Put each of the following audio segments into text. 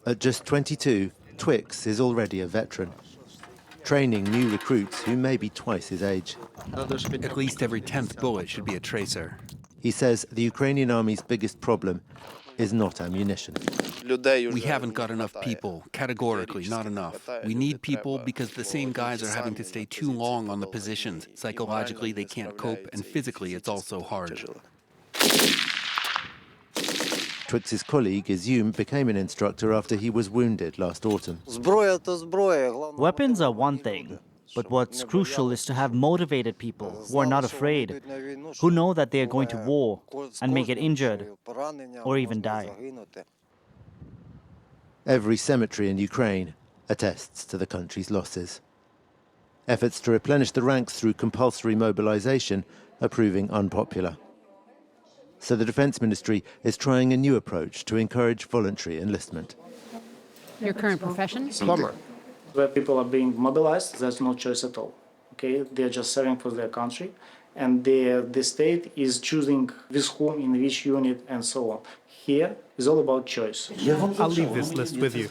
At just 22, Twix is already a veteran, training new recruits who may be twice his age. At least every 10th bullet should be a tracer. He says the Ukrainian army's biggest problem is not ammunition. We haven't got enough people, categorically not enough. We need people because the same guys are having to stay too long on the positions. Psychologically, they can't cope, and physically, it's also hard. Twix's colleague, Izum, became an instructor after he was wounded last autumn. Weapons are one thing, but what's crucial is to have motivated people who are not afraid, who know that they are going to war and may get injured or even die. Every cemetery in Ukraine attests to the country's losses. Efforts to replenish the ranks through compulsory mobilization are proving unpopular. So the Defense Ministry is trying a new approach to encourage voluntary enlistment. Your current profession? Plumber. Where people are being mobilized, there's no choice at all. Okay, they're just serving for their country, and the state is choosing with whom in which unit and so on. Here is all about choice. I'll leave this list with you.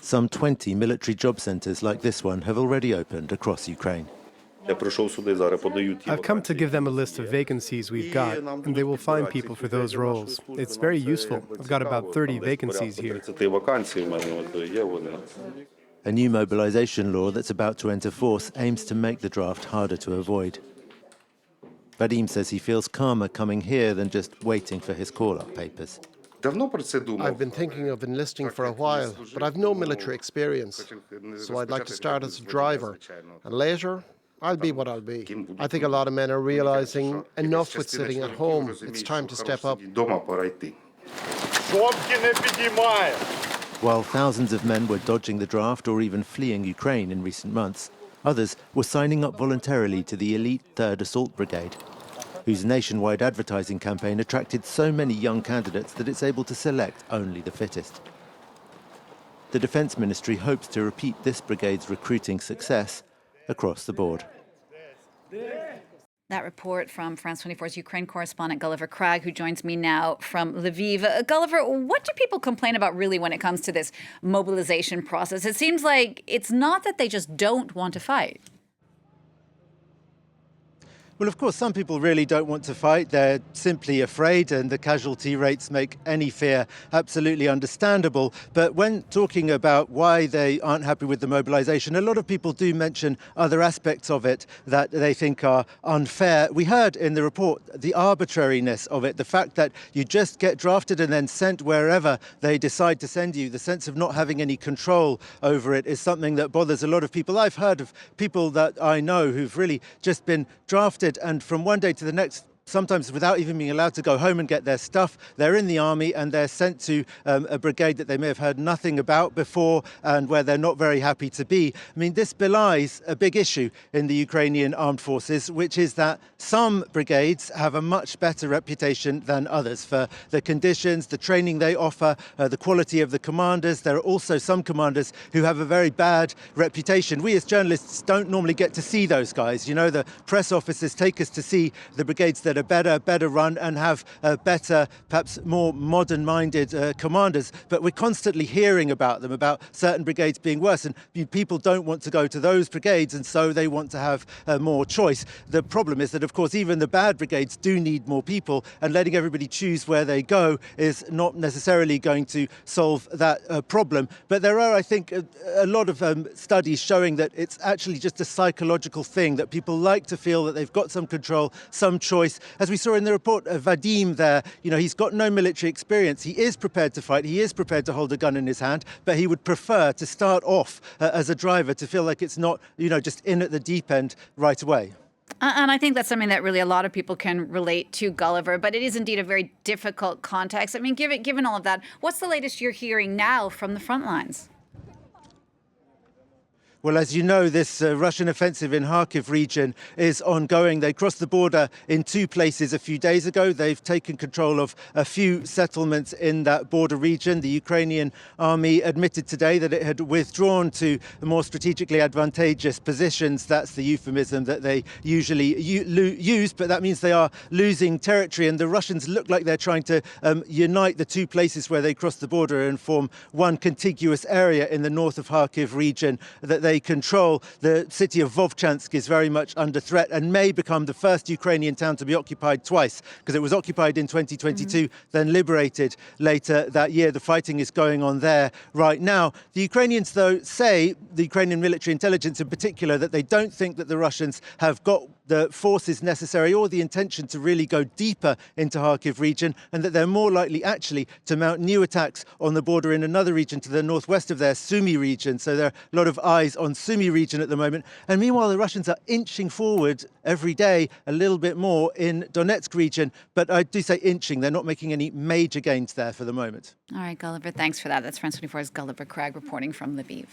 Some 20 military job centres like this one have already opened across Ukraine. I've come to give them a list of vacancies we've got, and they will find people for those roles. It's very useful. I've got about 30 vacancies here. A new mobilization law that's about to enter force aims to make the draft harder to avoid. Vadim says he feels calmer coming here than just waiting for his call-up papers. I've been thinking of enlisting for a while, but I've no military experience. So I'd like to start as a driver, and later I'll be what I'll be. I think a lot of men are realizing enough with sitting at home. It's time to step up. While thousands of men were dodging the draft or even fleeing Ukraine in recent months, others were signing up voluntarily to the elite 3rd Assault Brigade, whose nationwide advertising campaign attracted so many young candidates that it's able to select only the fittest. The Defense Ministry hopes to repeat this brigade's recruiting success across the board. That report from France 24's Ukraine correspondent Gulliver Cragg, who joins me now from Lviv. Gulliver, what do people complain about really when it comes to this mobilization process? It seems like it's not that they just don't want to fight. Well, of course, some people really don't want to fight. They're simply afraid, and the casualty rates make any fear absolutely understandable. But when talking about why they aren't happy with the mobilization, a lot of people do mention other aspects of it that they think are unfair. We heard in the report the arbitrariness of it, the fact that you just get drafted and then sent wherever they decide to send you. The sense of not having any control over it is something that bothers a lot of people. I've heard of people that I know who've really just been drafted, and from one day to the next, sometimes without even being allowed to go home and get their stuff, they're in the army and they're sent to a brigade that they may have heard nothing about before and where they're not very happy to be. I mean, this belies a big issue in the Ukrainian armed forces, which is that some brigades have a much better reputation than others for the conditions, the training they offer, the quality of the commanders. There are also some commanders who have a very bad reputation. We as journalists don't normally get to see those guys. You know, the press officers take us to see the brigades that are better run and have better, perhaps more modern-minded commanders. But we're constantly hearing about them, about certain brigades being worse, and people don't want to go to those brigades, and so they want to have more choice. The problem is that, of course, even the bad brigades do need more people, and letting everybody choose where they go is not necessarily going to solve that problem. But there are, I think, a lot of studies showing that it's actually just a psychological thing, that people like to feel that they've got some control, some choice. As we saw in the report, Vadim there, you know, he's got no military experience. He is prepared to fight. He is prepared to hold a gun in his hand, but he would prefer to start off as a driver, to feel like it's not, you know, just in at the deep end right away. And I think that's something that really a lot of people can relate to, Gulliver, but it is indeed a very difficult context. I mean, given all of that, what's the latest you're hearing now from the front lines? Well, as you know, this Russian offensive in Kharkiv region is ongoing. They crossed the border in 2 places a few days ago. They've taken control of a few settlements in that border region. The Ukrainian army admitted today that it had withdrawn to more strategically advantageous positions. That's the euphemism that they usually use, but that means they are losing territory. And the Russians look like they're trying to unite the 2 places where they crossed the border and form one contiguous area in the north of Kharkiv region that they control. The city of Vovchansk is very much under threat and may become the first Ukrainian town to be occupied twice, because it was occupied in 2022, then liberated later that year. The fighting is going on there right now. The Ukrainians, though, say, the Ukrainian military intelligence in particular, that they don't think that the Russians have got the forces necessary or the intention to really go deeper into Kharkiv region, and that they're more likely actually to mount new attacks on the border in another region to the northwest of their Sumy region. So there are a lot of eyes on Sumy region at the moment. And meanwhile, the Russians are inching forward every day a little bit more in Donetsk region. But I do say inching. They're not making any major gains there for the moment. All right, Gulliver, thanks for that. That's France 24's Gulliver Cragg reporting from Lviv.